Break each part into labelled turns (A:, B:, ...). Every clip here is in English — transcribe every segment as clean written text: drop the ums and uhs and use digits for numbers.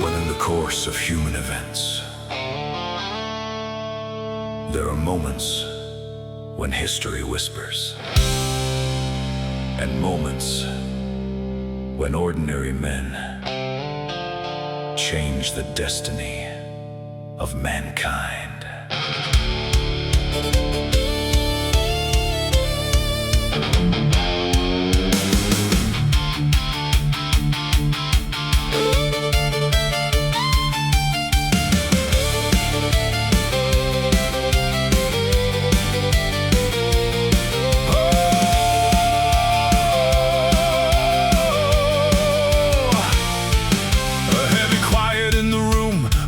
A: when in the course of human events, there are moments when history whispers, and moments when ordinary men change the destiny of mankind.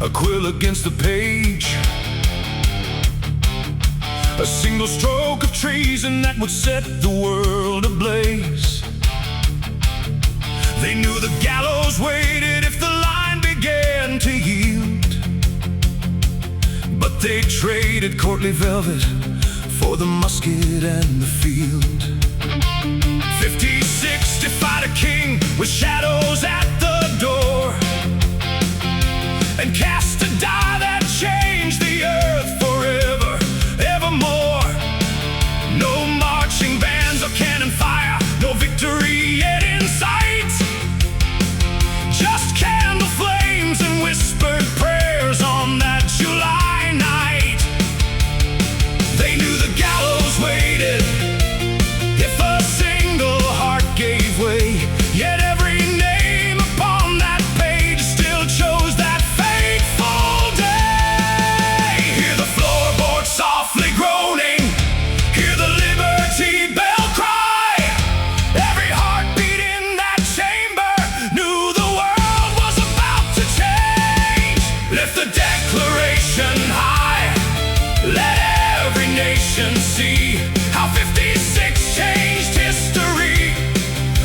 A: A quill against the page, a single stroke of treason that would set the world ablaze. They knew the gallows waited if the line began to yield, but they traded courtly velvet for the musket and the field. 56 defied a king with shadows at the door, and cast a die that changed the earth forever, evermore. No marching bands or cannon fire, no victory yet in sight. Just candle flames and whispered prayers on that July night. They knew the gallows waited if a single heart gave way, yet every name upon that page still chose that see how 56 changed history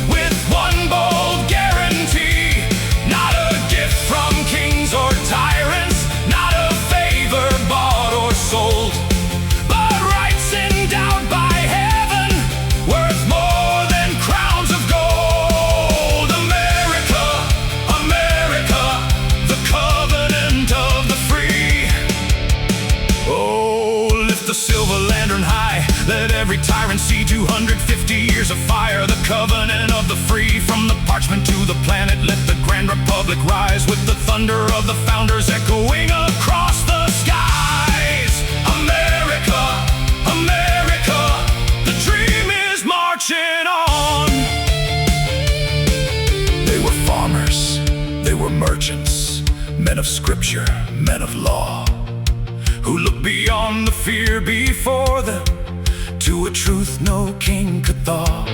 A: with one bold guarantee. Not a gift from kings or tyrants, not a favor bought or sold, but rights endowed by heaven, worth more than crowns of gold. America, America, the covenant of the free. Oh, lift the silver lantern high, let every tyrant see 250 years of fire. The covenant of the free, from the parchment to the planet. Let the grand republic rise with the thunder of the founders echoing across the skies. America, America, the dream is marching on. They were farmers, they were merchants, men of scripture, men of law, who looked beyond the fear before them to a truth no king could thaw.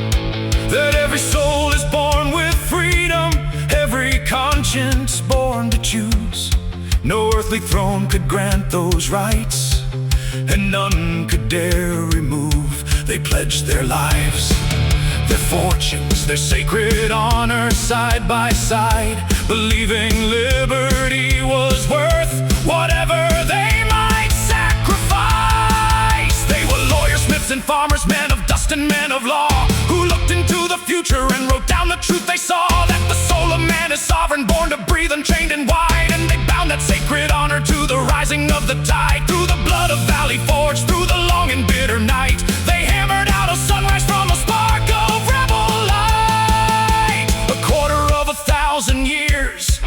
A: That every soul is born with freedom, every conscience born to choose. No earthly throne could grant those rights, and none could dare remove. They pledged their lives, their fortunes, their sacred honor side by side, believing liberty was worth whatever they might sacrifice. They were lawyers, smiths, and farmers, men of dust and men of law, who looked into the future and wrote down the truth they saw. That the soul of man is sovereign, born to breathe, unchained and wide. And they bound that sacred honor to the rising of the tide. Through the blood of Valley Forge, through the long and bitter night, they hammered out a sunrise from a spark of rebel light. 250,000 years,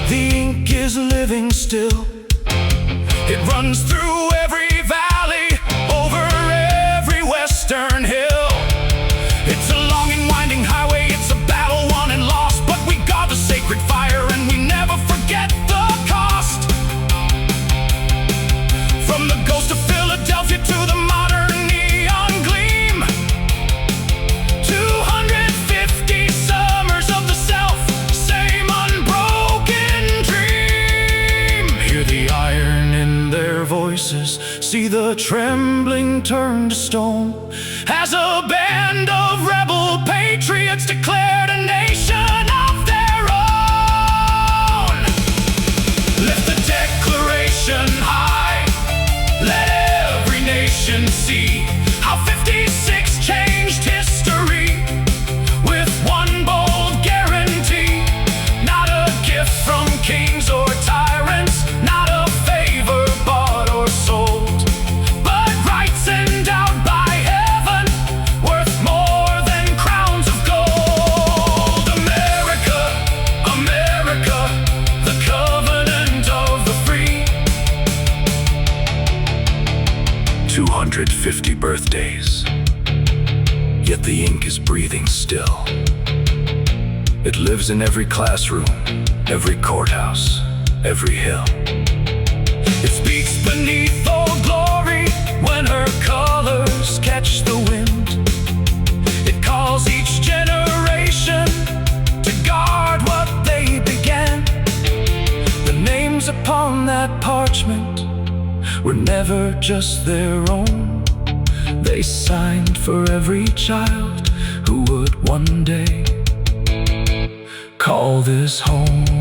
A: the ink is living still. It runs through every valley, over every western hill. It's a long and winding highway, it's a battle won and lost, but we guard the sacred fire and we never forget the cost. From the ghost of Philadelphia to the modern neon gleam, 250 summers of the self, same unbroken dream. Hear the iron in their voices, see the trembling turn to stone, as a band of rebel patriots declared a nation of their own. Lift the Declaration high, let every nation see how 56 changed history with one bold guarantee. Not a gift from kings 150 birthdays. Yet the ink is breathing still. It lives in every classroom, every courthouse, every hill. It speaks beneath Old Glory when her colors catch the wind. It calls each generation to guard what they began. The names upon that parchment were never just their own. They signed for every child who would one day call this home.